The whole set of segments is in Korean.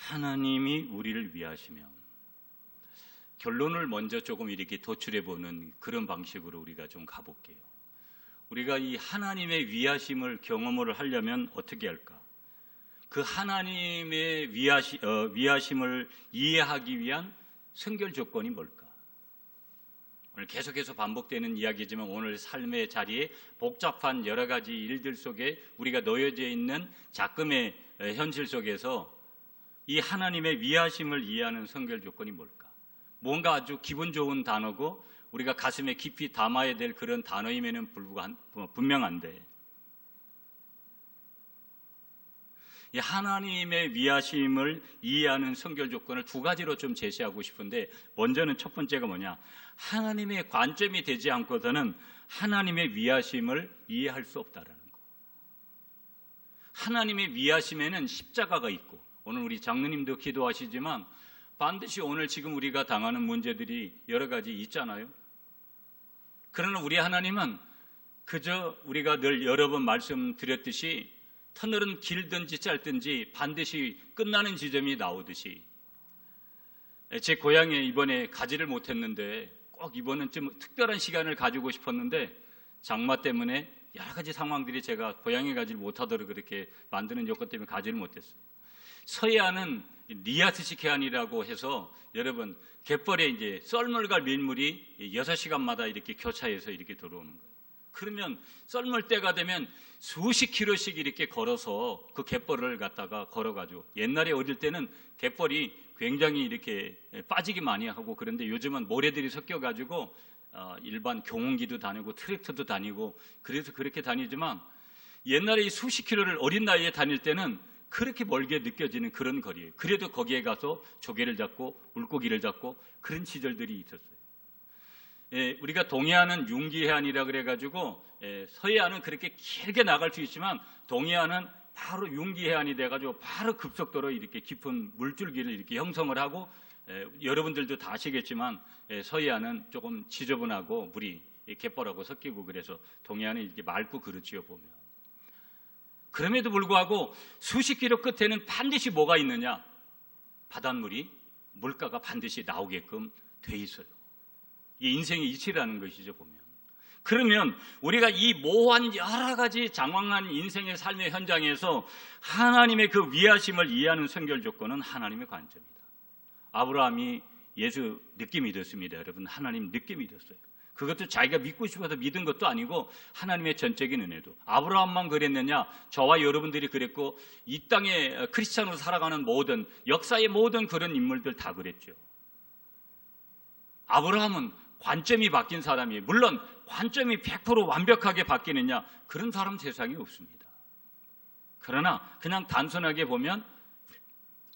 하나님이 우리를 위하시며, 결론을 먼저 조금 이렇게 도출해 보는 그런 방식으로 우리가 좀 가볼게요. 우리가 이 하나님의 위하심을 경험을 하려면 어떻게 할까? 그 하나님의 위하심을 이해하기 위한 선결 조건이 뭘까? 오늘 계속해서 반복되는 이야기지만 오늘 삶의 자리에 복잡한 여러 가지 일들 속에 우리가 놓여져 있는 작금의 현실 속에서 이 하나님의 위하심을 이해하는 선결 조건이 뭘까? 뭔가 아주 기분 좋은 단어고 우리가 가슴에 깊이 담아야 될 그런 단어임에는 분명한데, 이 하나님의 위하심을 이해하는 선결 조건을 두 가지로 좀 제시하고 싶은데, 먼저는 첫 번째가 뭐냐? 하나님의 관점이 되지 않고서는 하나님의 위하심을 이해할 수 없다라는 거. 하나님의 위하심에는 십자가가 있고, 오늘 우리 장로님도 기도하시지만 반드시 오늘 지금 우리가 당하는 문제들이 여러 가지 있잖아요. 그러나 우리 하나님은 그저 우리가 늘 여러 번 말씀드렸듯이 터널은 길든지 짧든지 반드시 끝나는 지점이 나오듯이, 제 고향에 이번에 가지를 못했는데 꼭 이번은 좀 특별한 시간을 가지고 싶었는데 장마 때문에 여러 가지 상황들이 제가 고향에 가지를 못하도록 그렇게 만드는 요건 때문에 가지를 못했어요. 서해안은 리아스식 해안이라고 해서 여러분 갯벌에 이제 썰물과 밀물이 6시간마다 이렇게 교차해서 이렇게 들어오는 거예요. 그러면 썰물 때가 되면 수십 킬로씩 이렇게 걸어서 그 갯벌을 갖다가 걸어가지고, 옛날에 어릴 때는 갯벌이 굉장히 이렇게 빠지기 많이 하고, 그런데 요즘은 모래들이 섞여가지고 일반 경운기도 다니고 트랙터도 다니고 그래서 그렇게 다니지만, 옛날에 이 수십 킬로를 어린 나이에 다닐 때는 그렇게 멀게 느껴지는 그런 거리예요. 그래도 거기에 가서 조개를 잡고 물고기를 잡고 그런 시절들이 있었어요. 우리가 동해안은 융기해안이라 그래가지고 서해안은 그렇게 길게 나갈 수 있지만 동해안은 바로 융기해안이 돼가지고 바로 급속도로 이렇게 깊은 물줄기를 이렇게 형성을 하고, 여러분들도 다 아시겠지만 서해안은 조금 지저분하고 물이 갯벌하고 섞이고 그래서 동해안은 이렇게 맑고 그렇지요 보면. 그럼에도 불구하고 수십 킬로 끝에는 반드시 뭐가 있느냐? 바닷물이, 물가가 반드시 나오게끔 돼 있어요. 이 인생의 이치라는 것이죠 보면. 그러면 우리가 이 모호한 여러 가지 장황한 인생의 삶의 현장에서 하나님의 그 위하심을 이해하는 선결 조건은 하나님의 관점이다. 아브라함이 예수 늦게 믿었습니다. 여러분, 하나님 늦게 믿었어요. 그것도 자기가 믿고 싶어서 믿은 것도 아니고 하나님의 전적인 은혜도. 아브라함만 그랬느냐? 저와 여러분들이 그랬고 이 땅에 크리스찬으로 살아가는 모든 역사의 모든 그런 인물들 다 그랬죠. 아브라함은 관점이 바뀐 사람이에요. 물론 관점이 100% 완벽하게 바뀌느냐? 그런 사람 세상에 없습니다. 그러나 그냥 단순하게 보면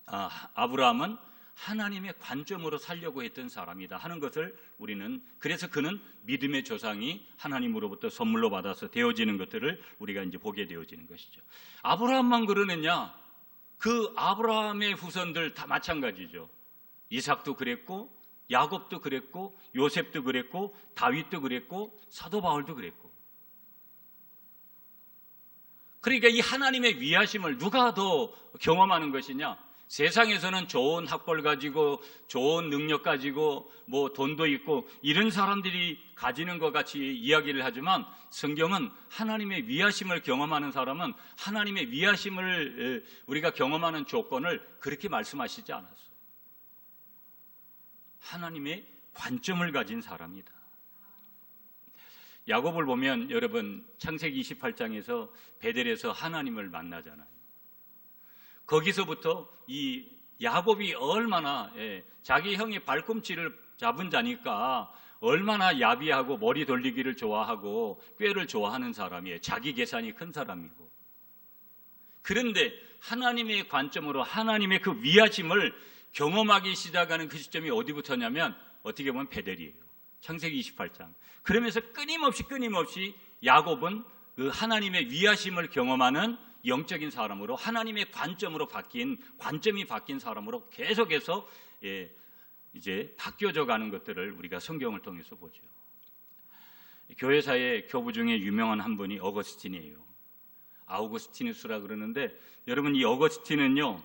아브라함은 하나님의 관점으로 살려고 했던 사람이다 하는 것을 우리는, 그래서 그는 믿음의 조상이 하나님으로부터 선물로 받아서 되어지는 것들을 우리가 이제 보게 되어지는 것이죠. 아브라함만 그러느냐? 그 아브라함의 후손들 다 마찬가지죠. 이삭도 그랬고 야곱도 그랬고 요셉도 그랬고 다윗도 그랬고 사도 바울도 그랬고. 그러니까 이 하나님의 위하심을 누가 더 경험하는 것이냐? 세상에서는 좋은 학벌 가지고 좋은 능력 가지고 뭐 돈도 있고 이런 사람들이 가지는 것 같이 이야기를 하지만, 성경은 하나님의 위하심을 경험하는 사람은 하나님의 위하심을 우리가 경험하는 조건을 그렇게 말씀하시지 않았어요. 하나님의 관점을 가진 사람이다. 야곱을 보면 여러분 창세기 28장에서 베델에서 하나님을 만나잖아요. 거기서부터 이 야곱이 얼마나 자기 형의 발꿈치를 잡은 자니까 얼마나 야비하고 머리 돌리기를 좋아하고 꾀를 좋아하는 사람이에요. 자기 계산이 큰 사람이고. 그런데 하나님의 관점으로 하나님의 그 위하심을 경험하기 시작하는 그 시점이 어디부터냐면 어떻게 보면 베델이에요. 창세기 28장. 그러면서 끊임없이 야곱은 그 하나님의 위하심을 경험하는 영적인 사람으로, 하나님의 관점이 바뀐 사람으로 계속해서 이제 바뀌어져 가는 것들을 우리가 성경을 통해서 보죠. 교회사의 교부 중에 유명한 한 분이 어거스틴이에요. 아우구스티누스라 그러는데, 여러분 이 어거스틴은요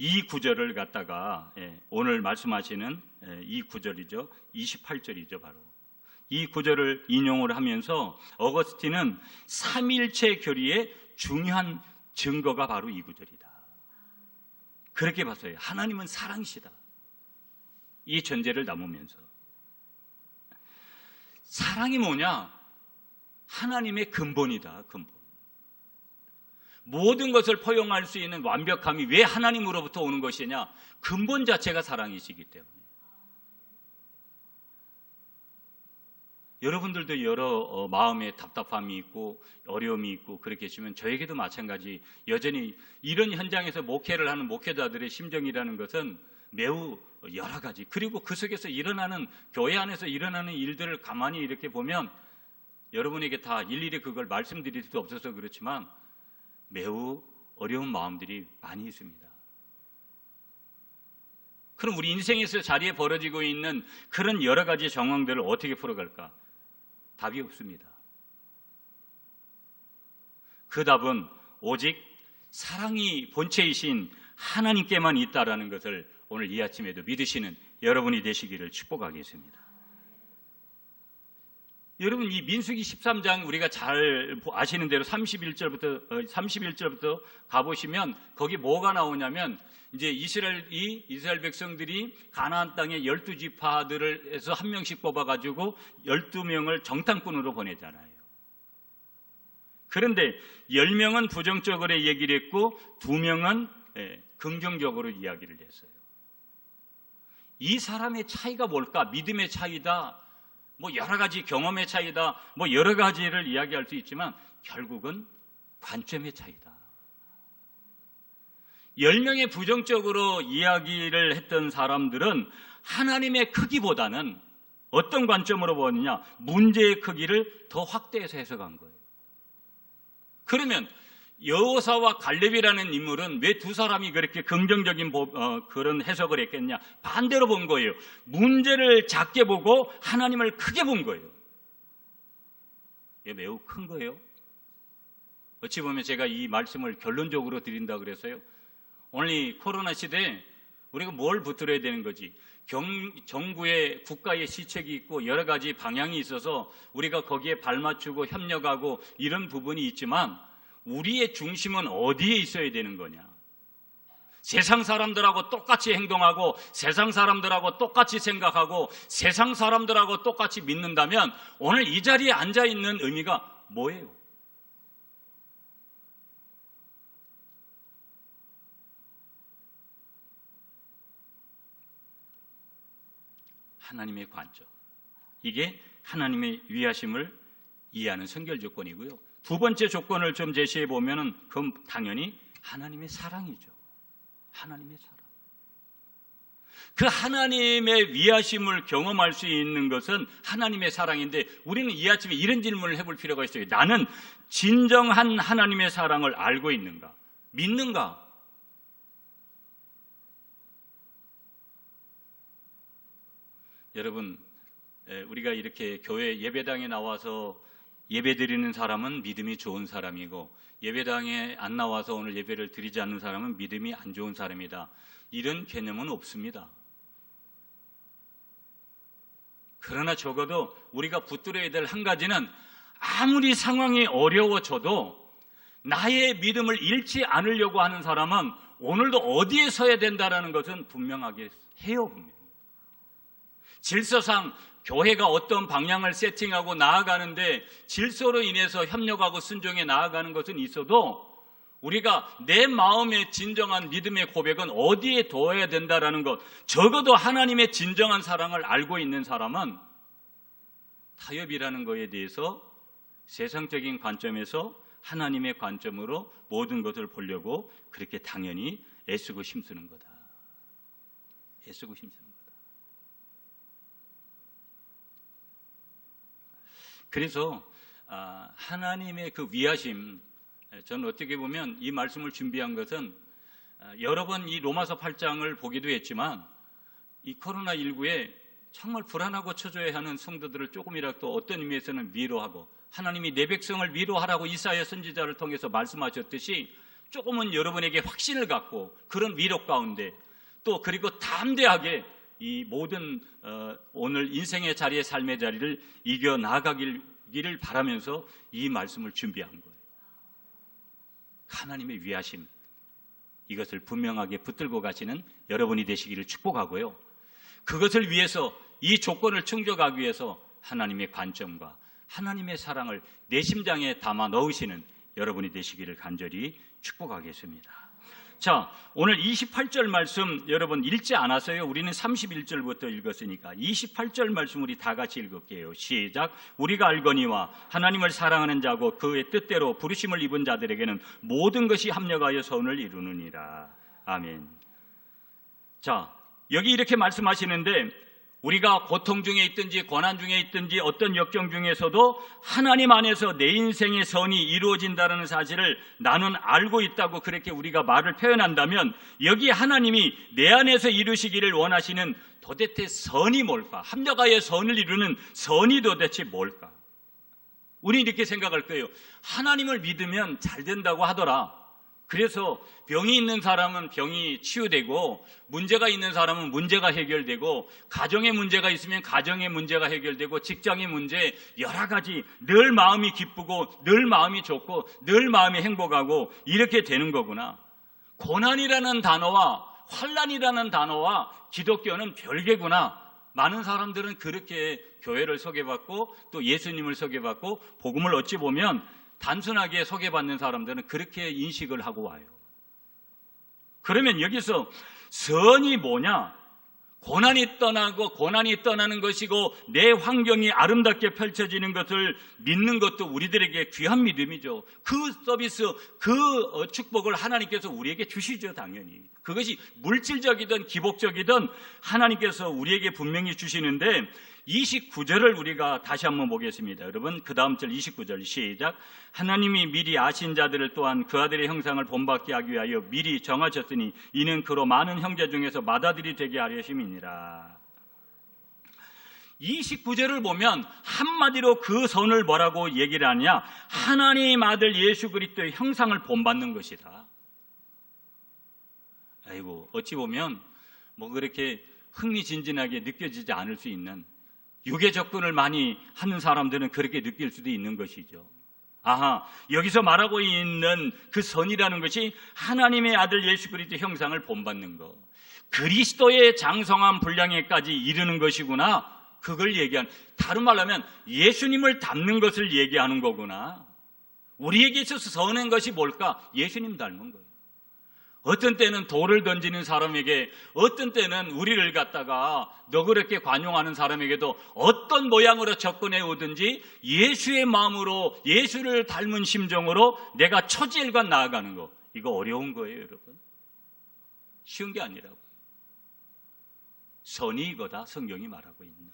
이 구절을 갖다가 오늘 말씀하시는 이 구절이죠. 28절이죠. 바로 이 구절을 인용을 하면서 어거스틴은 삼일체 교리의 중요한 증거가 바로 이 구절이다. 그렇게 봤어요. 하나님은 사랑이시다. 이 전제를 담으면서 사랑이 뭐냐? 하나님의 근본이다. 근본. 모든 것을 포용할 수 있는 완벽함이 왜 하나님으로부터 오는 것이냐? 근본 자체가 사랑이시기 때문에. 여러분들도 여러 마음의 답답함이 있고 어려움이 있고 그렇겠지만 저에게도 마찬가지 여전히 이런 현장에서 목회를 하는 목회자들의 심정이라는 것은 매우 여러 가지, 그리고 그 속에서 일어나는 교회 안에서 일어나는 일들을 가만히 이렇게 보면 여러분에게 다 일일이 그걸 말씀드릴 수 없어서 그렇지만 매우 어려운 마음들이 많이 있습니다. 그럼 우리 인생에서 자리에 벌어지고 있는 그런 여러 가지 정황들을 어떻게 풀어갈까? 답이 없습니다. 그 답은 오직 사랑이 본체이신 하나님께만 있다라는 것을 오늘 이 아침에도 믿으시는 여러분이 되시기를 축복하겠습니다. 여러분, 이 민수기 13장 우리가 잘 아시는 대로 31절부터 가보시면 거기 뭐가 나오냐면 이제 이스라엘 백성들이 가나안 땅의 12지파들을 해서 한 명씩 뽑아가지고 12명을 정탐꾼으로 보내잖아요. 그런데 10명은 부정적으로 얘기를 했고 2명은 긍정적으로 이야기를 했어요. 이 사람의 차이가 뭘까? 믿음의 차이다, 뭐 여러 가지 경험의 차이다, 뭐 여러 가지를 이야기할 수 있지만 결국은 관점의 차이다. 10명의 부정적으로 이야기를 했던 사람들은 하나님의 크기보다는 어떤 관점으로 보느냐? 문제의 크기를 더 확대해서 해석한 거예요. 그러면 여호사와 갈렙이라는 인물은 왜 두 사람이 그렇게 긍정적인 그런 해석을 했겠냐? 반대로 본 거예요. 문제를 작게 보고 하나님을 크게 본 거예요. 이게 매우 큰 거예요. 어찌 보면 제가 이 말씀을 결론적으로 드린다 그래서요. 오늘 이 코로나 시대에 우리가 뭘 붙들어야 되는 거지? 정부의 국가의 시책이 있고 여러 가지 방향이 있어서 우리가 거기에 발맞추고 협력하고 이런 부분이 있지만 우리의 중심은 어디에 있어야 되는 거냐? 세상 사람들하고 똑같이 행동하고 세상 사람들하고 똑같이 생각하고 세상 사람들하고 똑같이 믿는다면 오늘 이 자리에 앉아 있는 의미가 뭐예요? 하나님의 관점. 이게 하나님의 위하심을 이해하는 선결 조건이고요. 두 번째 조건을 좀 제시해 보면은 그건 당연히 하나님의 사랑이죠. 하나님의 사랑. 그 하나님의 위하심을 경험할 수 있는 것은 하나님의 사랑인데 우리는 이 아침에 이런 질문을 해볼 필요가 있어요. 나는 진정한 하나님의 사랑을 알고 있는가? 믿는가? 여러분, 우리가 이렇게 교회 예배당에 나와서 예배 드리는 사람은 믿음이 좋은 사람이고 예배당에 안 나와서 오늘 예배를 드리지 않는 사람은 믿음이 안 좋은 사람이다. 이런 개념은 없습니다. 그러나 적어도 우리가 붙들어야 될 한 가지는 아무리 상황이 어려워져도 나의 믿음을 잃지 않으려고 하는 사람은 오늘도 어디에 서야 된다는 것은 분명하게 해요. 질서상 교회가 어떤 방향을 세팅하고 나아가는데 질서로 인해서 협력하고 순종해 나아가는 것은 있어도 우리가 내 마음의 진정한 믿음의 고백은 어디에 둬야 된다라는 것, 적어도 하나님의 진정한 사랑을 알고 있는 사람은 타협이라는 것에 대해서 세상적인 관점에서 하나님의 관점으로 모든 것을 보려고 그렇게 당연히 애쓰고 힘쓰는 거다. 애쓰고 힘쓰는 거다. 그래서 하나님의 그 위하심, 저는 어떻게 보면 이 말씀을 준비한 것은 여러 번 이 로마서 8장을 보기도 했지만 이 코로나19에 정말 불안하고 초조해하는 성도들을 조금이라도 어떤 의미에서는 위로하고 하나님이 내 백성을 위로하라고 이사야 선지자를 통해서 말씀하셨듯이 조금은 여러분에게 확신을 갖고 그런 위로 가운데 또 그리고 담대하게 이 모든 오늘 인생의 자리의 삶의 자리를 이겨나가기를 바라면서 이 말씀을 준비한 거예요. 하나님의 위하심, 이것을 분명하게 붙들고 가시는 여러분이 되시기를 축복하고요. 그것을 위해서 이 조건을 충족하기 위해서 하나님의 관점과 하나님의 사랑을 내 심장에 담아 넣으시는 여러분이 되시기를 간절히 축복하겠습니다. 자, 오늘 28절 말씀 여러분 읽지 않았어요? 우리는 31절부터 읽었으니까 28절 말씀 우리 다 같이 읽을게요. 시작. 우리가 알거니와 하나님을 사랑하는 자고 그의 뜻대로 부르심을 입은 자들에게는 모든 것이 합력하여 선을 이루느니라. 아멘. 자, 여기 이렇게 말씀하시는데 우리가 고통 중에 있든지 고난 중에 있든지 어떤 역경 중에서도 하나님 안에서 내 인생의 선이 이루어진다는 사실을 나는 알고 있다고 그렇게 우리가 말을 표현한다면 여기 하나님이 내 안에서 이루시기를 원하시는 도대체 선이 뭘까? 합력하여 선을 이루는 선이 도대체 뭘까? 우리 이렇게 생각할 거예요. 하나님을 믿으면 잘 된다고 하더라. 그래서 병이 있는 사람은 병이 치유되고 문제가 있는 사람은 문제가 해결되고 가정에 문제가 있으면 가정의 문제가 해결되고 직장의 문제 여러 가지 늘 마음이 기쁘고 늘 마음이 좋고 늘 마음이 행복하고 이렇게 되는 거구나. 고난이라는 단어와 환난이라는 단어와 기독교는 별개구나. 많은 사람들은 그렇게 교회를 소개받고 또 예수님을 소개받고 복음을 어찌 보면 단순하게 소개받는 사람들은 그렇게 인식을 하고 와요. 그러면 여기서 선이 뭐냐? 고난이 떠나는 것이고 내 환경이 아름답게 펼쳐지는 것을 믿는 것도 우리들에게 귀한 믿음이죠. 그 서비스, 그 축복을 하나님께서 우리에게 주시죠, 당연히. 그것이 물질적이든 기복적이든 하나님께서 우리에게 분명히 주시는데 29절을 우리가 다시 한번 보겠습니다. 여러분 그 다음 절 29절 시작. 하나님이 미리 아신 자들을 또한 그 아들의 형상을 본받게 하기 위하여 미리 정하셨으니 이는 그로 많은 형제 중에서 맏아들이 되게 하려 하심이니라. 29절을 보면 한마디로 그 선을 뭐라고 얘기를 하냐? 하나님 아들 예수 그리스도의 형상을 본받는 것이다. 아이고 어찌 보면 뭐 그렇게 흥미진진하게 느껴지지 않을 수 있는 육의 접근을 많이 하는 사람들은 그렇게 느낄 수도 있는 것이죠. 아하, 여기서 말하고 있는 그 선이라는 것이 하나님의 아들 예수 그리스도의 형상을 본받는 것, 그리스도의 장성한 분량에까지 이르는 것이구나. 그걸 얘기한, 다른 말로 하면 예수님을 닮는 것을 얘기하는 거구나. 우리에게 있어서 선한 것이 뭘까? 예수님 닮은 거예요. 어떤 때는 돌을 던지는 사람에게, 어떤 때는 우리를 갖다가 너그럽게 관용하는 사람에게도 어떤 모양으로 접근해 오든지 예수의 마음으로, 예수를 닮은 심정으로 내가 처지일과 나아가는 거, 이거 어려운 거예요, 여러분. 쉬운 게 아니라고. 선이 이거다, 성경이 말하고 있나.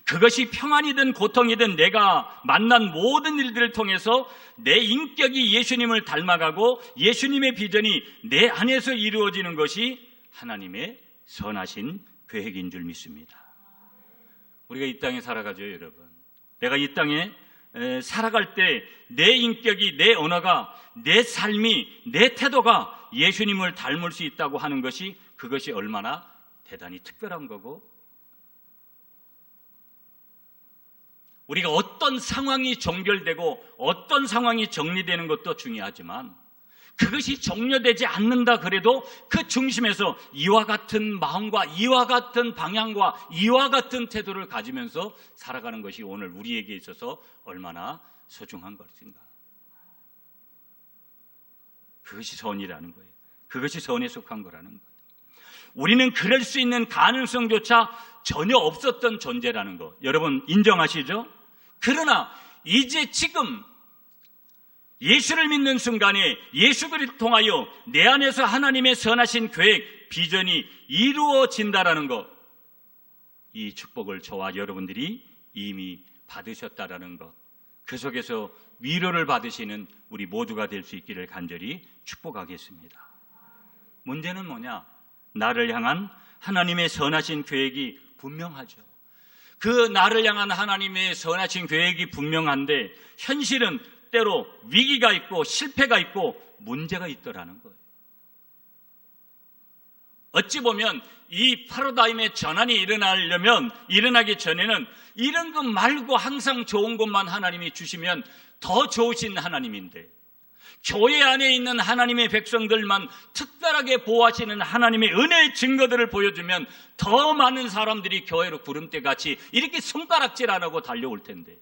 그것이 평안이든 고통이든 내가 만난 모든 일들을 통해서 내 인격이 예수님을 닮아가고 예수님의 비전이 내 안에서 이루어지는 것이 하나님의 선하신 계획인 줄 믿습니다. 우리가 이 땅에 살아가죠, 여러분. 내가 이 땅에 살아갈 때 내 인격이, 내 언어가, 내 삶이, 내 태도가 예수님을 닮을 수 있다고 하는 것이, 그것이 얼마나 대단히 특별한 거고, 우리가 어떤 상황이 종결되고 어떤 상황이 정리되는 것도 중요하지만 그것이 종료되지 않는다 그래도 그 중심에서 이와 같은 마음과 이와 같은 방향과 이와 같은 태도를 가지면서 살아가는 것이 오늘 우리에게 있어서 얼마나 소중한 것인가. 그것이 선이라는 거예요. 그것이 선에 속한 거라는 거예요. 우리는 그럴 수 있는 가능성조차 전혀 없었던 존재라는 거, 여러분 인정하시죠? 그러나 이제 지금 예수를 믿는 순간에 예수 그리스도를 통하여 내 안에서 하나님의 선하신 계획, 비전이 이루어진다라는 것, 이 축복을 저와 여러분들이 이미 받으셨다라는 것, 그 속에서 위로를 받으시는 우리 모두가 될 수 있기를 간절히 축복하겠습니다. 문제는 뭐냐? 나를 향한 하나님의 선하신 계획이 분명하죠. 그 나를 향한 하나님의 선하신 계획이 분명한데 현실은 뜻대로 위기가 있고 실패가 있고 문제가 있더라는 거예요. 어찌 보면 이 패러다임의 전환이 일어나기 전에는 이런 것 말고 항상 좋은 것만 하나님이 주시면 더 좋으신 하나님인데, 교회 안에 있는 하나님의 백성들만 특별하게 보호하시는 하나님의 은혜의 증거들을 보여주면 더 많은 사람들이 교회로 구름대같이 이렇게 손가락질 안 하고 달려올 텐데,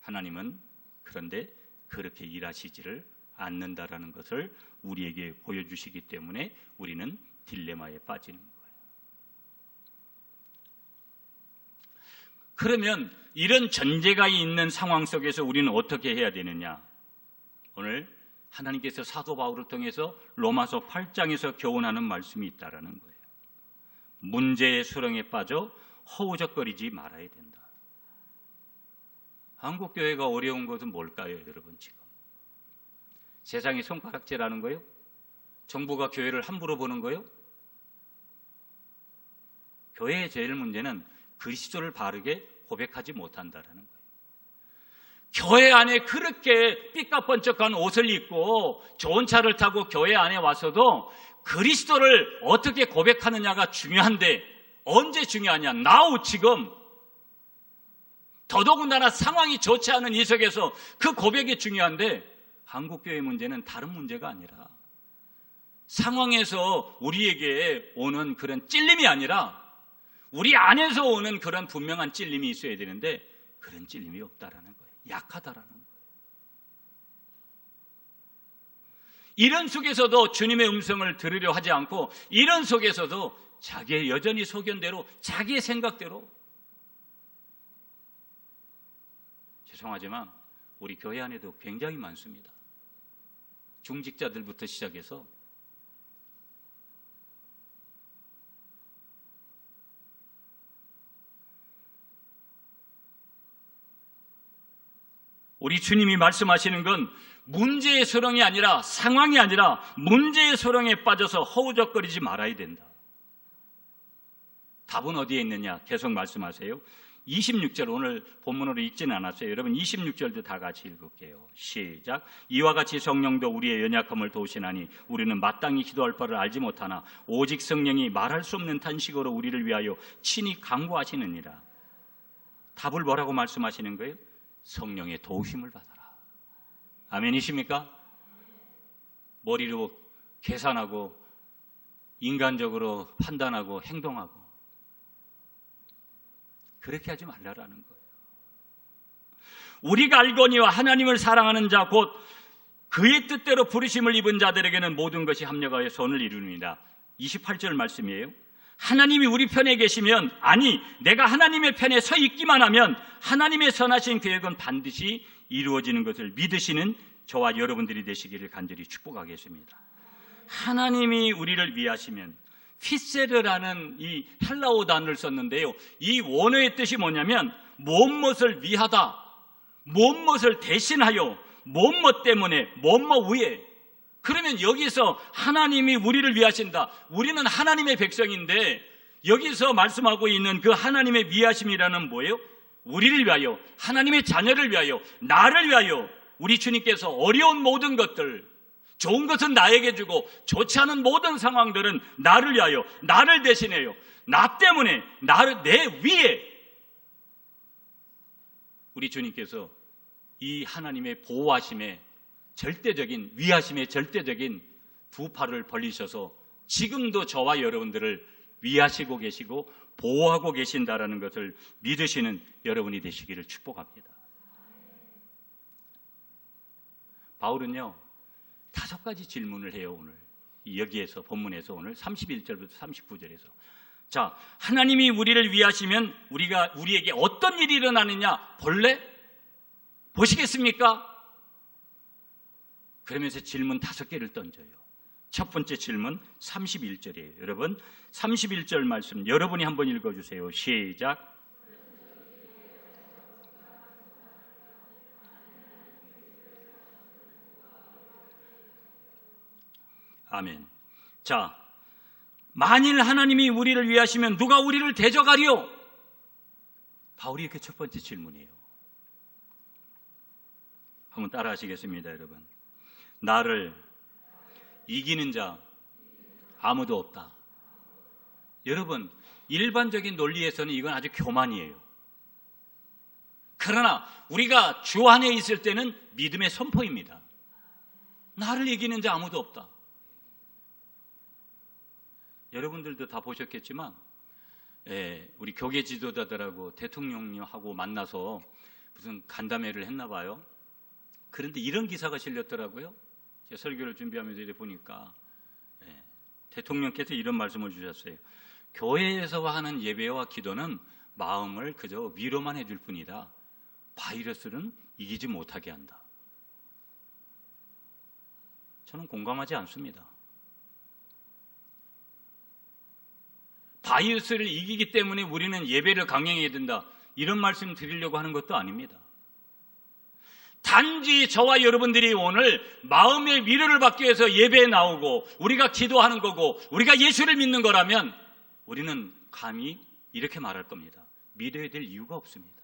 하나님은 그런데 그렇게 일하시지를 않는다라는 것을 우리에게 보여주시기 때문에 우리는 딜레마에 빠지는 거예요. 그러면 이런 전제가 있는 상황 속에서 우리는 어떻게 해야 되느냐? 오늘 하나님께서 사도 바울을 통해서 로마서 8장에서 교훈하는 말씀이 있다라는 거예요. 문제의 수렁에 빠져 허우적거리지 말아야 된다. 한국교회가 어려운 것은 뭘까요, 여러분? 지금 세상이 손가락질하는 거요? 정부가 교회를 함부로 보는 거요? 교회의 제일 문제는 그리스도를 바르게 고백하지 못한다라는 거예요. 교회 안에 그렇게 삐까번쩍한 옷을 입고 좋은 차를 타고 교회 안에 와서도 그리스도를 어떻게 고백하느냐가 중요한데, 언제 중요하냐? now, 지금. 더더군다나 상황이 좋지 않은 이 속에서 그 고백이 중요한데, 한국교회 문제는 다른 문제가 아니라 상황에서 우리에게 오는 그런 찔림이 아니라 우리 안에서 오는 그런 분명한 찔림이 있어야 되는데, 그런 찔림이 없다라는 거예요. 약하다라는 거예요. 이런 속에서도 주님의 음성을 들으려 하지 않고, 이런 속에서도 자기의 여전히 소견대로, 자기의 생각대로. 죄송하지만 우리 교회 안에도 굉장히 많습니다. 중직자들부터 시작해서 우리 주님이 말씀하시는 건 문제의 소렁이 아니라, 상황이 아니라 문제의 소렁에 빠져서 허우적거리지 말아야 된다. 답은 어디에 있느냐? 계속 말씀하세요. 26절, 오늘 본문으로 읽지는 않았어요. 여러분 26절도 다 같이 읽을게요. 시작. 이와 같이 성령도 우리의 연약함을 도우시나니 우리는 마땅히 기도할 바를 알지 못하나 오직 성령이 말할 수 없는 탄식으로 우리를 위하여 친히 간구하시느니라. 답을 뭐라고 말씀하시는 거예요? 성령의 도우심을 받아라. 아멘이십니까? 머리로 계산하고 인간적으로 판단하고 행동하고 그렇게 하지 말라라는 거예요. 우리가 알거니와 하나님을 사랑하는 자 곧 그의 뜻대로 부르심을 입은 자들에게는 모든 것이 합력하여 선을 이루느니라. 28절 말씀이에요. 하나님이 우리 편에 계시면, 아니 내가 하나님의 편에 서 있기만 하면 하나님의 선하신 계획은 반드시 이루어지는 것을 믿으시는 저와 여러분들이 되시기를 간절히 축복하겠습니다. 하나님이 우리를 위하시면, 피세르라는 이 헬라어 단어를 썼는데요, 이 원어의 뜻이 뭐냐면 무엇을 위하다, 무엇을 대신하여, 무엇 때문에, 무엇 위에. 그러면 여기서 하나님이 우리를 위하신다. 우리는 하나님의 백성인데 여기서 말씀하고 있는 그 하나님의 위하심이라는 뭐예요? 우리를 위하여, 하나님의 자녀를 위하여, 나를 위하여. 우리 주님께서 어려운 모든 것들, 좋은 것은 나에게 주고 좋지 않은 모든 상황들은 나를 위하여, 나를 대신해요. 나 때문에, 내 위에 우리 주님께서 이 하나님의 보호하심에 절대적인, 위하심의 절대적인 두 팔을 벌리셔서 지금도 저와 여러분들을 위하시고 계시고 보호하고 계신다라는 것을 믿으시는 여러분이 되시기를 축복합니다. 바울은요 5가지 질문을 해요. 오늘 여기에서 본문에서 오늘 31절부터 39절에서 자, 하나님이 우리를 위하시면 우리에게 어떤 일이 일어나느냐 볼래? 보시겠습니까? 그러면서 질문 5개를 던져요. 첫 번째 질문 31절이에요. 여러분 31절 말씀 여러분이 한번 읽어주세요. 시작. 아멘. 자, 만일 하나님이 우리를 위하시면 누가 우리를 대적하리요? 바울이 이렇게 첫 번째 질문이에요. 한번 따라 하시겠습니다, 여러분. 나를 이기는 자 아무도 없다. 여러분, 일반적인 논리에서는 이건 아주 교만이에요. 그러나 우리가 주 안에 있을 때는 믿음의 선포입니다. 나를 이기는 자 아무도 없다. 여러분들도 다 보셨겠지만 우리 교계 지도자들하고 대통령하고 만나서 무슨 간담회를 했나 봐요. 그런데 이런 기사가 실렸더라고요. 제가 설교를 준비하면서 이렇게 보니까 대통령께서 이런 말씀을 주셨어요. 교회에서 하는 예배와 기도는 마음을 그저 위로만 해줄 뿐이다. 바이러스는 이기지 못하게 한다. 저는 공감하지 않습니다. 바이러스를 이기기 때문에 우리는 예배를 강행해야 된다. 이런 말씀 드리려고 하는 것도 아닙니다. 단지 저와 여러분들이 오늘 마음의 위로를 받기 위해서 예배에 나오고 우리가 기도하는 거고 우리가 예수를 믿는 거라면 우리는 감히 이렇게 말할 겁니다. 믿어야 될 이유가 없습니다.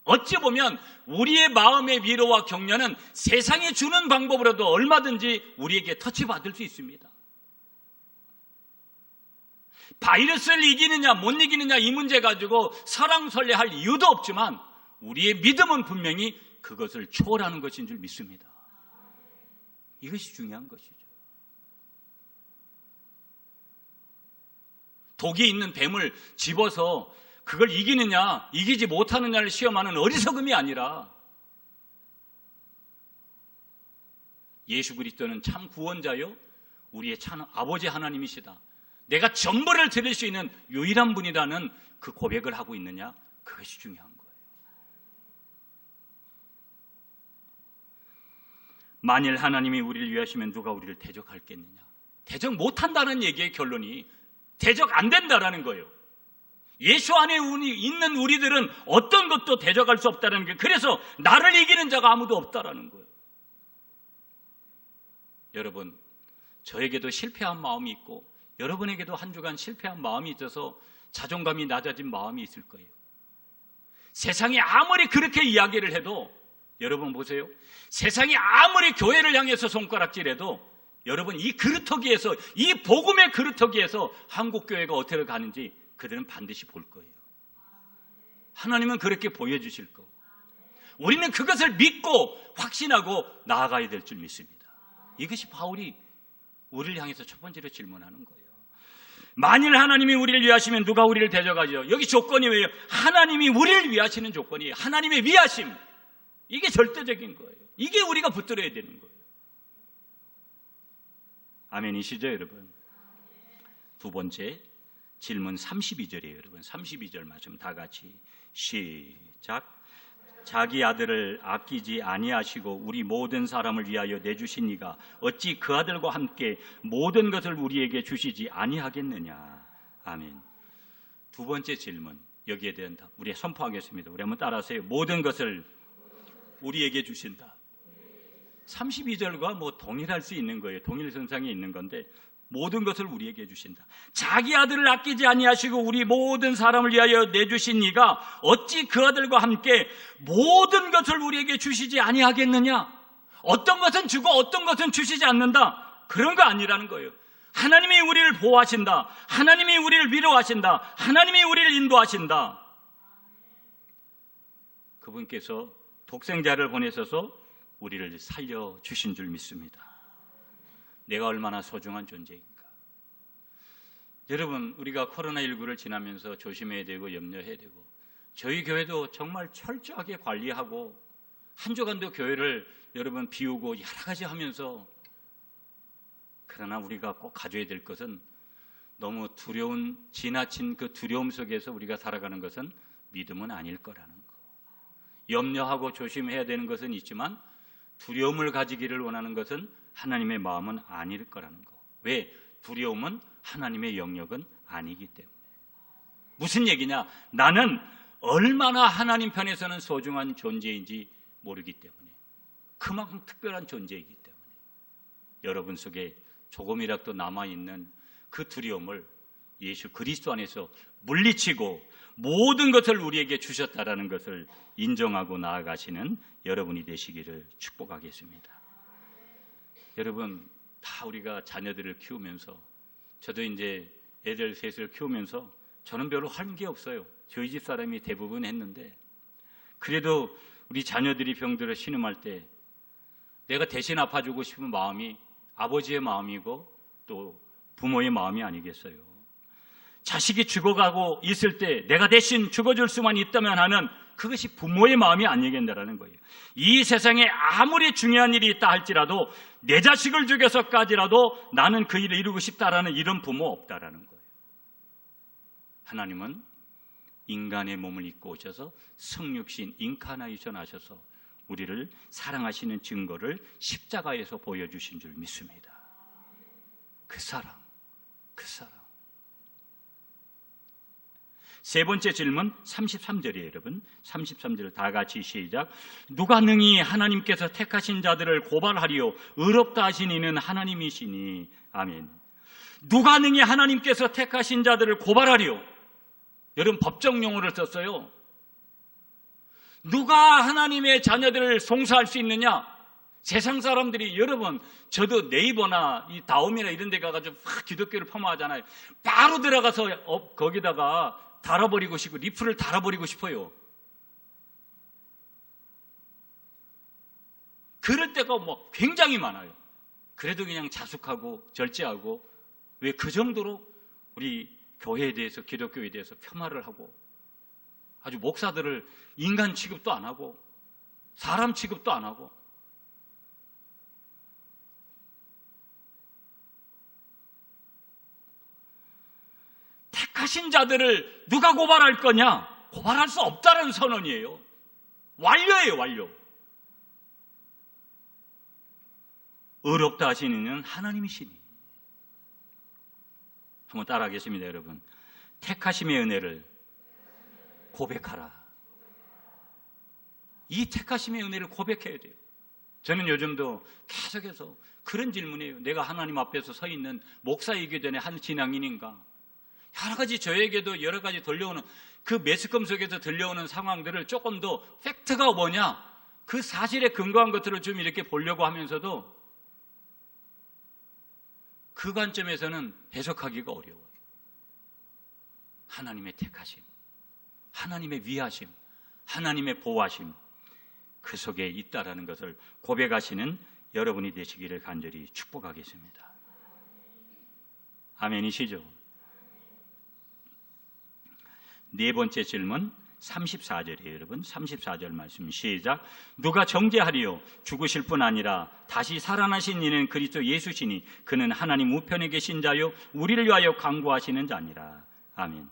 어찌 보면 우리의 마음의 위로와 격려는 세상이 주는 방법으로도 얼마든지 우리에게 터치받을 수 있습니다. 바이러스를 이기느냐 못 이기느냐 이 문제 가지고 설왕설래할 이유도 없지만 우리의 믿음은 분명히 그것을 초월하는 것인 줄 믿습니다. 이것이 중요한 것이죠. 독이 있는 뱀을 집어서 그걸 이기느냐 이기지 못하느냐를 시험하는 어리석음이 아니라 예수 그리스도는 참 구원자요 우리의 참 아버지 하나님이시다. 내가 전부를 드릴 수 있는 유일한 분이라는 그 고백을 하고 있느냐, 그것이 중요한 거예요. 만일 하나님이 우리를 위하시면 누가 우리를 대적할겠느냐. 대적 못한다는 얘기의 결론이 대적 안 된다라는 거예요. 예수 안에 있는 우리들은 어떤 것도 대적할 수 없다는 거예요. 그래서 나를 이기는 자가 아무도 없다라는 거예요. 여러분, 저에게도 실패한 마음이 있고 여러분에게도 한 주간 실패한 마음이 있어서 자존감이 낮아진 마음이 있을 거예요. 세상이 아무리 그렇게 이야기를 해도 여러분 보세요. 세상이 아무리 교회를 향해서 손가락질해도 여러분 이 그루터기에서 이 복음의 그루터기에서 한국교회가 어떻게 가는지 그들은 반드시 볼 거예요. 하나님은 그렇게 보여주실 거고 우리는 그것을 믿고 확신하고 나아가야 될 줄 믿습니다. 이것이 바울이 우리를 향해서 첫 번째로 질문하는 거예요. 만일 하나님이 우리를 위하시면 누가 우리를 대적하죠? 여기 조건이 왜요? 하나님이 우리를 위하시는 조건이에요. 하나님의 위하심. 이게 절대적인 거예요. 이게 우리가 붙들어야 되는 거예요. 아멘이시죠, 여러분? 두 번째 질문 32절이에요, 여러분. 32절 말씀 다 같이 시작. 자기 아들을 아끼지 아니하시고 우리 모든 사람을 위하여 내주신 이가 어찌 그 아들과 함께 모든 것을 우리에게 주시지 아니하겠느냐. 아멘. 두 번째 질문, 여기에 대한 답 우리 선포하겠습니다. 우리 한번 따라하세요. 모든 것을 우리에게 주신다. 32절과 뭐 동일할 수 있는 거예요. 동일선상에 있는 건데 모든 것을 우리에게 주신다. 자기 아들을 아끼지 아니하시고 우리 모든 사람을 위하여 내주신 이가 어찌 그 아들과 함께 모든 것을 우리에게 주시지 아니하겠느냐. 어떤 것은 주고 어떤 것은 주시지 않는다. 그런 거 아니라는 거예요. 하나님이 우리를 보호하신다. 하나님이 우리를 위로하신다. 하나님이 우리를 인도하신다. 그분께서 독생자를 보내셔서 우리를 살려주신 줄 믿습니다. 내가 얼마나 소중한 존재인가. 여러분, 우리가 코로나19를 지나면서 조심해야 되고 염려해야 되고 저희 교회도 정말 철저하게 관리하고 한 주간도 교회를 여러분 비우고 여러 가지 하면서 그러나 우리가 꼭 가져야 될 것은 너무 두려운 지나친 그 두려움 속에서 우리가 살아가는 것은 믿음은 아닐 거라는 거. 염려하고 조심해야 되는 것은 있지만 두려움을 가지기를 원하는 것은 하나님의 마음은 아닐 거라는 거. 왜? 두려움은 하나님의 영역은 아니기 때문에. 무슨 얘기냐? 나는 얼마나 하나님 편에서는 소중한 존재인지 모르기 때문에. 그만큼 특별한 존재이기 때문에. 여러분 속에 조금이라도 남아있는 그 두려움을 예수 그리스도 안에서 물리치고 모든 것을 우리에게 주셨다라는 것을 인정하고 나아가시는 여러분이 되시기를 축복하겠습니다. 여러분, 다 우리가 자녀들을 키우면서, 저도 이제 애들 셋을 키우면서 저는 별로 한 게 없어요. 저희 집 사람이 대부분 했는데, 그래도 우리 자녀들이 병들어 신음할 때 내가 대신 아파주고 싶은 마음이 아버지의 마음이고 또 부모의 마음이 아니겠어요. 자식이 죽어가고 있을 때 내가 대신 죽어줄 수만 있다면 하는 그것이 부모의 마음이 아니겠다라는 거예요. 이 세상에 아무리 중요한 일이 있다 할지라도 내 자식을 죽여서까지라도 나는 그 일을 이루고 싶다라는 이런 부모 없다라는 거예요. 하나님은 인간의 몸을 입고 오셔서 성육신 인카나이션 하셔서 우리를 사랑하시는 증거를 십자가에서 보여주신 줄 믿습니다. 그 사랑. 세 번째 질문 33절이에요, 여러분. 33절 다 같이 시작. 누가 능히 하나님께서 택하신 자들을 고발하리요 의롭다 하신 이는 하나님이시니. 아멘. 누가 능히 하나님께서 택하신 자들을 고발하리요. 여러분, 법정 용어를 썼어요. 누가 하나님의 자녀들을 송사할 수 있느냐? 세상 사람들이, 여러분, 저도 네이버나 이 다음이나 이런 데 가가지고 막 기독교를 폄하하잖아요. 바로 들어가서 거기다가 달아버리고 싶고 리플을 달아버리고 싶어요. 그럴 때가 뭐 굉장히 많아요. 그래도 그냥 자숙하고 절제하고, 왜 그 정도로 우리 교회에 대해서, 기독교에 대해서 폄하를 하고, 아주 목사들을 인간 취급도 안 하고 사람 취급도 안 하고. 택하신 자들을 누가 고발할 거냐? 고발할 수 없다는 선언이에요. 완료예요, 완료. 의롭다 하시는 이는 하나님이시니. 한번 따라하겠습니다, 여러분. 택하심의 은혜를 고백하라. 이 택하심의 은혜를 고백해야 돼요. 저는 요즘도 계속해서 그런 질문이에요. 내가 하나님 앞에서 서 있는 목사이기 전에 한 신앙인인가? 여러 가지 저에게도 여러 가지 들려오는 그 매스컴 속에서 들려오는 상황들을 조금 더 팩트가 뭐냐? 그 사실에 근거한 것들을 좀 이렇게 보려고 하면서도 그 관점에서는 해석하기가 어려워요. 하나님의 택하심, 하나님의 위하심, 하나님의 보호하심, 그 속에 있다라는 것을 고백하시는 여러분이 되시기를 간절히 축복하겠습니다. 아멘이시죠? 네 번째 질문 34절이에요, 여러분. 34절 말씀 시작. 누가 정죄하리요? 죽으실 뿐 아니라 다시 살아나신 이는 그리스도 예수시니 그는 하나님 우편에 계신 자요 우리를 위하여 간구하시는 자니라. 아멘.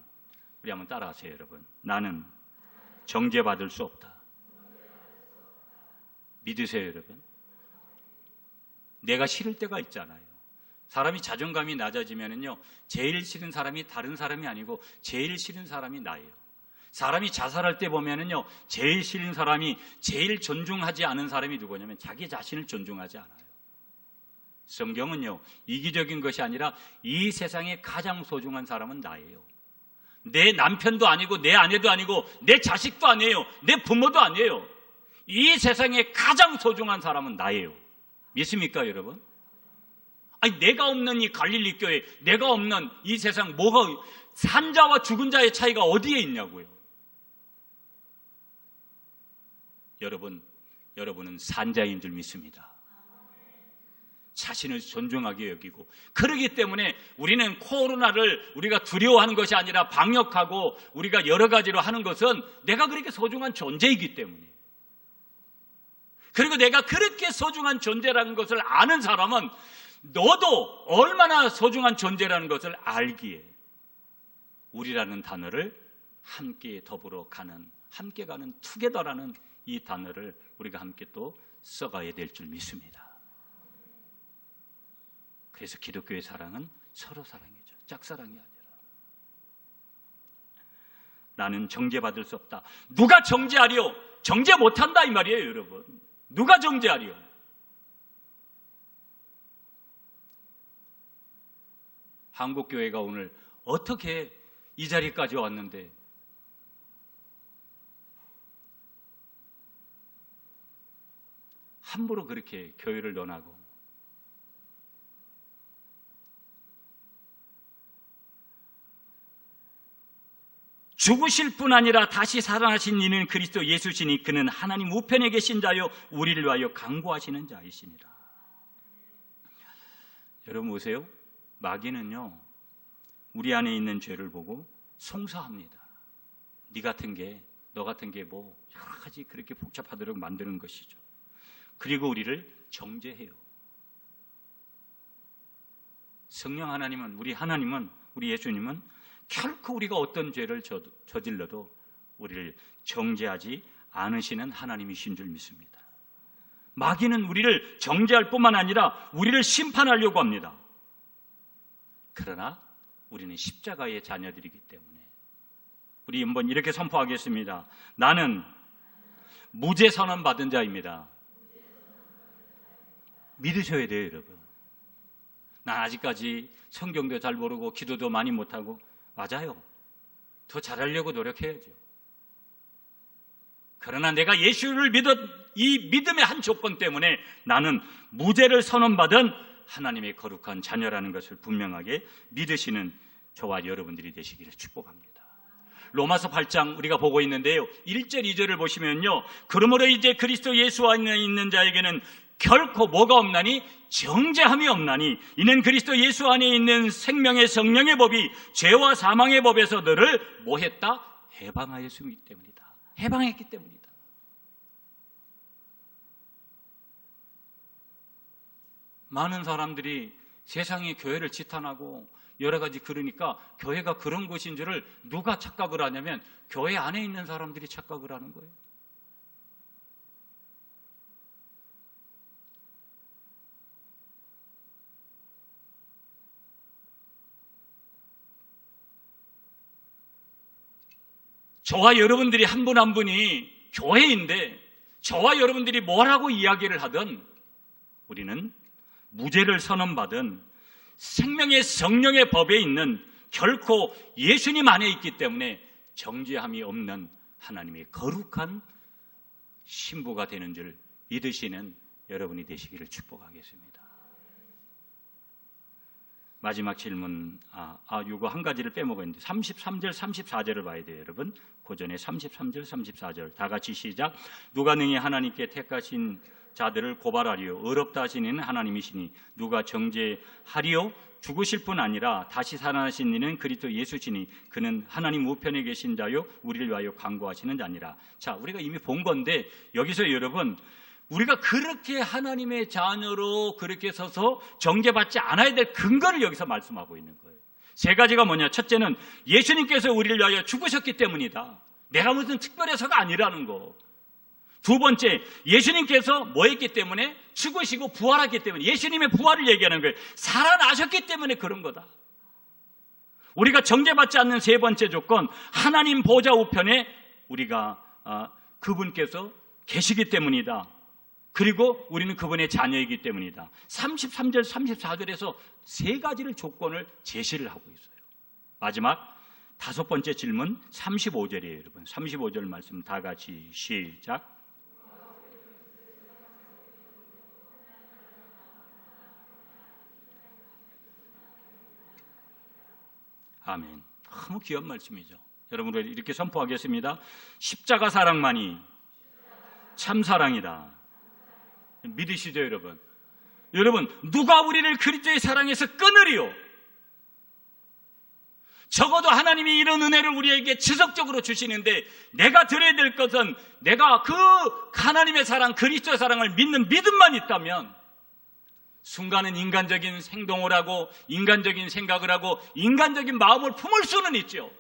우리 한번 따라하세요, 여러분. 나는 정죄받을 수 없다. 믿으세요, 여러분. 내가 싫을 때가 있잖아요. 사람이 자존감이 낮아지면은요, 제일 싫은 사람이 다른 사람이 아니고 제일 싫은 사람이 나예요. 사람이 자살할 때 보면은요, 제일 싫은 사람이, 제일 존중하지 않은 사람이 누구냐면 자기 자신을 존중하지 않아요. 성경은요, 이기적인 것이 아니라 이 세상에 가장 소중한 사람은 나예요. 내 남편도 아니고 내 아내도 아니고 내 자식도 아니에요. 내 부모도 아니에요. 이 세상에 가장 소중한 사람은 나예요. 믿습니까, 여러분? 아니, 내가 없는 이 갈릴리 교회, 내가 없는 이 세상, 뭐가, 산 자와 죽은 자의 차이가 어디에 있냐고요. 여러분은 산자인 줄 믿습니다. 자신을 존중하게 여기고, 그러기 때문에 우리는 코로나를 우리가 두려워하는 것이 아니라 방역하고 우리가 여러 가지로 하는 것은 내가 그렇게 소중한 존재이기 때문에. 그리고 내가 그렇게 소중한 존재라는 것을 아는 사람은 너도 얼마나 소중한 존재라는 것을 알기에 우리라는 단어를 함께 더불어 가는, 함께 가는 투게더라는 이 단어를 우리가 함께 또 써가야 될 줄 믿습니다. 그래서 기독교의 사랑은 서로 사랑이죠. 짝사랑이 아니라. 나는 정죄받을 수 없다. 누가 정죄하리요? 정죄 못한다 이 말이에요, 여러분. 누가 정죄하리요? 한국교회가 오늘 어떻게 이 자리까지 왔는데 함부로 그렇게 교회를 논하고 죽으실 뿐 아니라 다시 살아나신 이는 그리스도 예수시니 그는 하나님 우편에 계신 자요 우리를 위하여 간구하시는 자이시니라. 여러분 보세요. 마귀는요 우리 안에 있는 죄를 보고 송사합니다. 네 같은 게, 너 같은 게 뭐 여러 가지 그렇게 복잡하도록 만드는 것이죠. 그리고 우리를 정죄해요. 성령 하나님은, 우리 하나님은, 우리 예수님은 결코 우리가 어떤 죄를 저질러도 우리를 정죄하지 않으시는 하나님이신 줄 믿습니다. 마귀는 우리를 정죄할 뿐만 아니라 우리를 심판하려고 합니다. 그러나 우리는 십자가의 자녀들이기 때문에 우리 한번 이렇게 선포하겠습니다. 나는 무죄 선언 받은 자입니다. 믿으셔야 돼요, 여러분. 난 아직까지 성경도 잘 모르고 기도도 많이 못하고, 맞아요. 더 잘하려고 노력해야죠. 그러나 내가 예수를 이 믿음의 한 조건 때문에 나는 무죄를 선언받은 하나님의 거룩한 자녀라는 것을 분명하게 믿으시는 저와 여러분들이 되시기를 축복합니다. 로마서 8장 우리가 보고 있는데요, 1절 2절을 보시면요, 그러므로 이제 그리스도 예수 안에 있는 자에게는 결코 뭐가 없나니? 정죄함이 없나니 이는 그리스도 예수 안에 있는 생명의 성령의 법이 죄와 사망의 법에서 너를 뭐 했다? 해방하였기 때문이다. 해방했기 때문이다. 많은 사람들이 세상에 교회를 지탄하고 여러 가지 그러니까 교회가 그런 곳인 줄을 누가 착각을 하냐면 교회 안에 있는 사람들이 착각을 하는 거예요. 저와 여러분들이 한 분 한 분이 교회인데 저와 여러분들이 뭐라고 이야기를 하든 우리는 무죄를 선언받은 생명의 성령의 법에 있는 결코 예수님 안에 있기 때문에 정죄함이 없는 하나님의 거룩한 신부가 되는 줄 믿으시는 여러분이 되시기를 축복하겠습니다. 마지막 질문, 요거 한 가지를 빼먹었는데 33절, 34절을 봐야 돼요, 여러분. 고전에 33절, 34절 다 같이 시작. 누가 능히 하나님께 택하신 자들을 고발하리요? 어렵다 하시는 하나님이시니 누가 정죄하리요? 죽으실 뿐 아니라 다시 살아나신 이는 그리스도 예수시니 그는 하나님 우편에 계신 자요 우리를 위하여 간구하시는 자니라. 자, 우리가 이미 본 건데 여기서 여러분, 우리가 그렇게 하나님의 자녀로 그렇게 서서 정죄받지 않아야 될 근거를 여기서 말씀하고 있는 거예요. 세 가지가 뭐냐? 첫째는 예수님께서 우리를 위하여 죽으셨기 때문이다. 내가 무슨 특별해서가 아니라는 거. 두 번째, 예수님께서 뭐 했기 때문에? 죽으시고 부활했기 때문에. 예수님의 부활을 얘기하는 거예요. 살아나셨기 때문에 그런 거다. 우리가 정죄받지 않는 세 번째 조건, 하나님 보좌 우편에 우리가 그분께서 계시기 때문이다. 그리고 우리는 그분의 자녀이기 때문이다. 33절, 34절에서 세 가지를 조건을 제시를 하고 있어요. 마지막 다섯 번째 질문 35절이에요, 여러분. 35절 말씀 다 같이 시작. 아멘. 너무 귀한 말씀이죠. 여러분, 이렇게 선포하겠습니다. 십자가 사랑만이 참 사랑이다. 믿으시죠, 여러분? 여러분, 누가 우리를 그리스도의 사랑에서 끊으리요? 적어도 하나님이 이런 은혜를 우리에게 지속적으로 주시는데 내가 드려야 될 것은 내가 그 하나님의 사랑, 그리스도의 사랑을 믿는 믿음만 있다면 순간은 인간적인 행동을 하고 인간적인 생각을 하고 인간적인 마음을 품을 수는 있죠.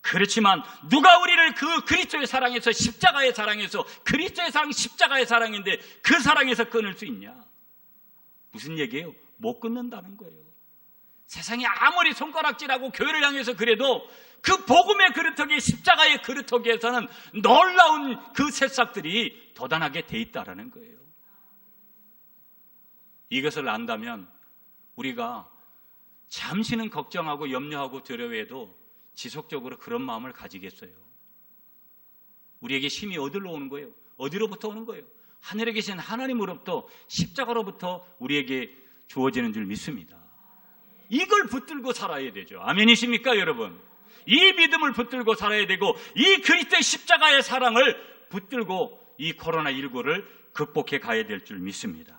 그렇지만 누가 우리를 그 그리스도의 사랑에서, 십자가의 사랑에서, 그리스도의 사랑 십자가의 사랑인데 그 사랑에서 끊을 수 있냐? 무슨 얘기예요? 못 끊는다는 거예요. 세상이 아무리 손가락질하고 교회를 향해서 그래도 그 복음의 그릇터기, 십자가의 그릇터기에서는 놀라운 그 새싹들이 돋아나게 돼 있다라는 거예요. 이것을 안다면 우리가 잠시는 걱정하고 염려하고 두려워해도 지속적으로 그런 마음을 가지겠어요? 우리에게 힘이 어디로 오는 거예요? 어디로부터 오는 거예요? 하늘에 계신 하나님으로부터, 십자가로부터 우리에게 주어지는 줄 믿습니다. 이걸 붙들고 살아야 되죠. 아멘이십니까, 여러분? 이 믿음을 붙들고 살아야 되고, 이 그리스도의 십자가의 사랑을 붙들고 이 코로나19를 극복해 가야 될 줄 믿습니다.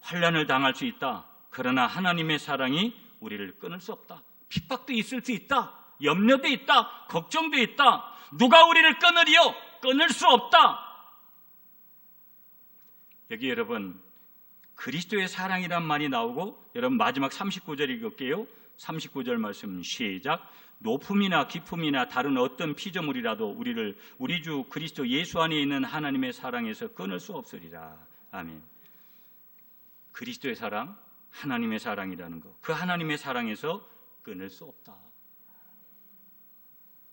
환난을 당할 수 있다. 그러나 하나님의 사랑이 우리를 끊을 수 없다. 핍박도 있을 수 있다. 염려도 있다. 걱정도 있다. 누가 우리를 끊으리요? 끊을 수 없다. 여기 여러분, 그리스도의 사랑이란 말이 나오고, 여러분 마지막 39절 읽을게요. 39절 말씀 시작. 높음이나 깊음이나 다른 어떤 피조물이라도 우리를 우리 주 그리스도 예수 안에 있는 하나님의 사랑에서 끊을 수 없으리라. 아멘. 그리스도의 사랑, 하나님의 사랑이라는 것, 그 하나님의 사랑에서 끊을 수 없다.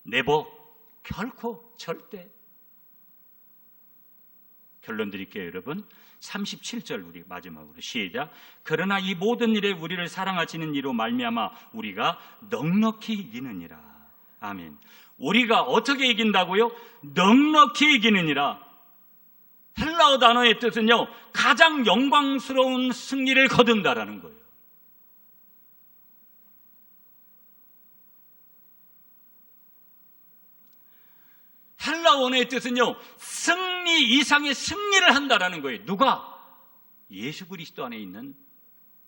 네버, 결코, 절대. 결론 드릴게요, 여러분. 37절 우리 마지막으로 시작. 그러나 이 모든 일에 우리를 사랑하시는 이로 말미암아 우리가 넉넉히 이기느니라. 아멘. 우리가 어떻게 이긴다고요? 넉넉히 이기느니라. 헬라어 단어의 뜻은요, 가장 영광스러운 승리를 거둔다라는 거예요. 헬라어의 뜻은요, 승리 이상의 승리를 한다라는 거예요. 누가? 예수 그리스도 안에 있는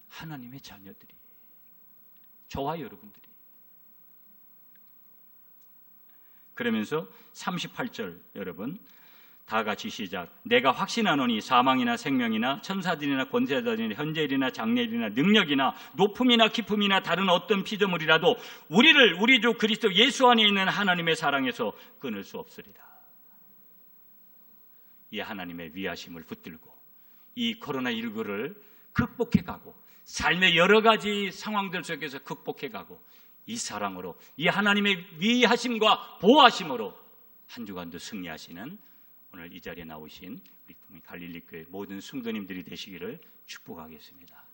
하나님의 자녀들이, 저와 여러분들이. 그러면서 38절 여러분 다 같이 시작. 내가 확신하노니 사망이나 생명이나 천사들이나 권세자들이나 현재일이나 장래일이나 능력이나 높음이나 깊음이나 다른 어떤 피조물이라도 우리를 우리 주 그리스도 예수 안에 있는 하나님의 사랑에서 끊을 수 없으리라. 이 하나님의 위하심을 붙들고 이 코로나19를 극복해 가고, 삶의 여러 가지 상황들 속에서 극복해 가고, 이 사랑으로, 이 하나님의 위하심과 보호하심으로 한 주간도 승리하시는 오늘 이 자리에 나오신 우리 갈릴리 교회 모든 성도님들이 되시기를 축복하겠습니다.